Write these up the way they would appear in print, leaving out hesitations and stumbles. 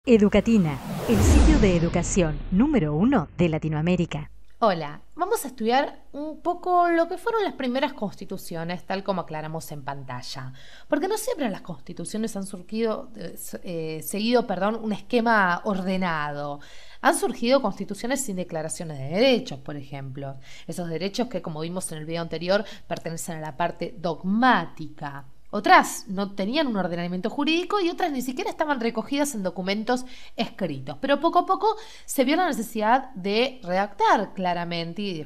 Educatina, el sitio de educación número 1 de Latinoamérica. Hola, vamos a estudiar un poco lo que fueron las primeras constituciones, tal como aclaramos en pantalla. Porque no siempre las constituciones han seguido un esquema ordenado. Han surgido constituciones sin declaraciones de derechos, por ejemplo. Esos derechos que, como vimos en el video anterior, pertenecen a la parte dogmática. Otras no tenían un ordenamiento jurídico y otras ni siquiera estaban recogidas en documentos escritos. Pero poco a poco se vio la necesidad de redactar claramente y de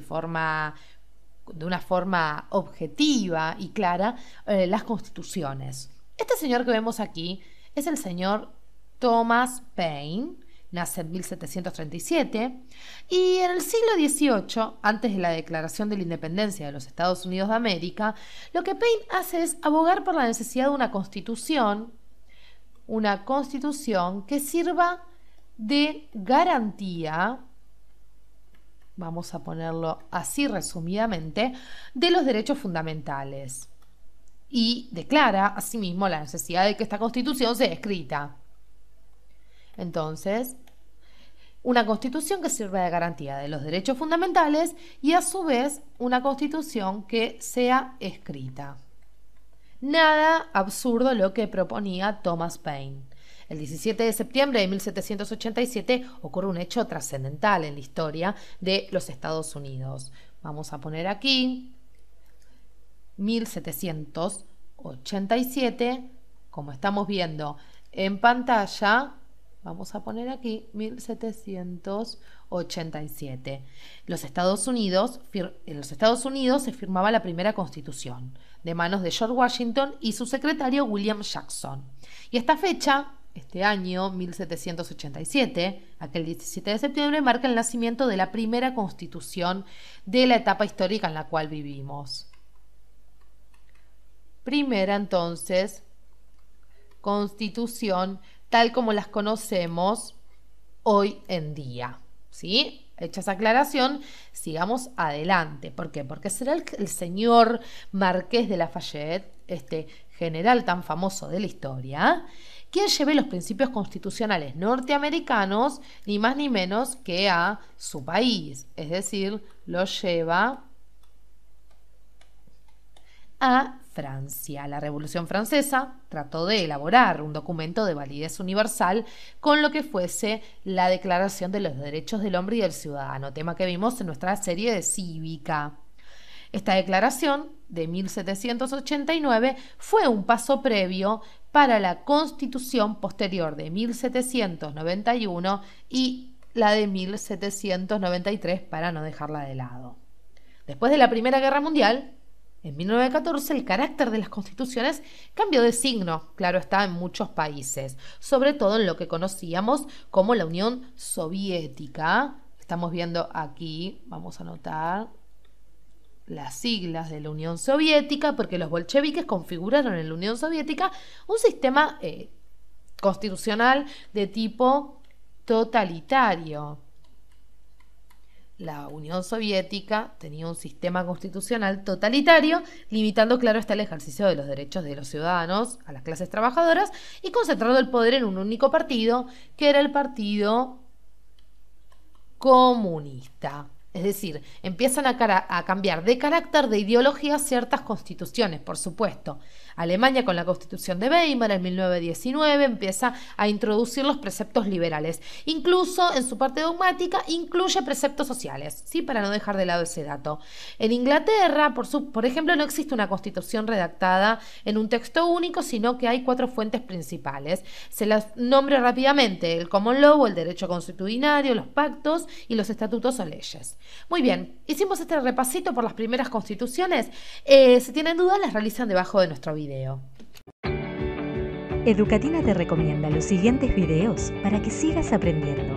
una forma objetiva y clara las constituciones. Este señor que vemos aquí es el señor Thomas Paine. Nace en 1737 y en el siglo XVIII, antes de la Declaración de la Independencia de los Estados Unidos de América, lo que Paine hace es abogar por la necesidad de una constitución que sirva de garantía, vamos a ponerlo así resumidamente, de los derechos fundamentales. Y declara asimismo la necesidad de que esta constitución sea escrita. Entonces, una constitución que sirva de garantía de los derechos fundamentales y a su vez una constitución que sea escrita. Nada absurdo lo que proponía Thomas Paine. El 17 de septiembre de 1787 ocurre un hecho trascendental en la historia de los Estados Unidos. Vamos a poner aquí 1787, como estamos viendo en pantalla. Vamos a poner aquí 1787. En los Estados Unidos se firmaba la primera constitución de manos de George Washington y su secretario William Jackson. Y esta fecha, este año 1787, aquel 17 de septiembre, marca el nacimiento de la primera constitución de la etapa histórica en la cual vivimos. Primera, entonces, constitución tal como las conocemos hoy en día, ¿sí? Hecha esa aclaración, sigamos adelante. ¿Por qué? Porque será el señor Marqués de Lafayette, este general tan famoso de la historia, quien lleve los principios constitucionales norteamericanos, ni más ni menos que a su país. Es decir, los lleva a Francia. La Revolución Francesa trató de elaborar un documento de validez universal con lo que fuese la Declaración de los Derechos del Hombre y del Ciudadano, tema que vimos en nuestra serie de Cívica. Esta declaración de 1789 fue un paso previo para la Constitución posterior de 1791 y la de 1793, para no dejarla de lado. Después de la Primera Guerra Mundial, en 1914, el carácter de las constituciones cambió de signo, claro está, en muchos países, sobre todo en lo que conocíamos como la Unión Soviética. Estamos viendo aquí, vamos a anotar las siglas de la Unión Soviética, porque los bolcheviques configuraron en la Unión Soviética un sistema constitucional de tipo totalitario. La Unión Soviética tenía un sistema constitucional totalitario, limitando, claro está, el ejercicio de los derechos de los ciudadanos a las clases trabajadoras y concentrando el poder en un único partido, que era el Partido Comunista. Es decir, empiezan a cambiar de carácter, de ideología, ciertas constituciones, por supuesto. Alemania, con la Constitución de Weimar en 1919, empieza a introducir los preceptos liberales. Incluso en su parte dogmática incluye preceptos sociales, ¿sí? Para no dejar de lado ese dato. En Inglaterra, por ejemplo, no existe una constitución redactada en un texto único, sino que hay 4 fuentes principales. Se las nombro rápidamente: el common law, o el derecho consuetudinario, los pactos y los estatutos o leyes. Muy bien, hicimos este repasito por las primeras constituciones. Si tienen dudas, las realizan debajo de nuestro video. Educatina te recomienda los siguientes videos para que sigas aprendiendo.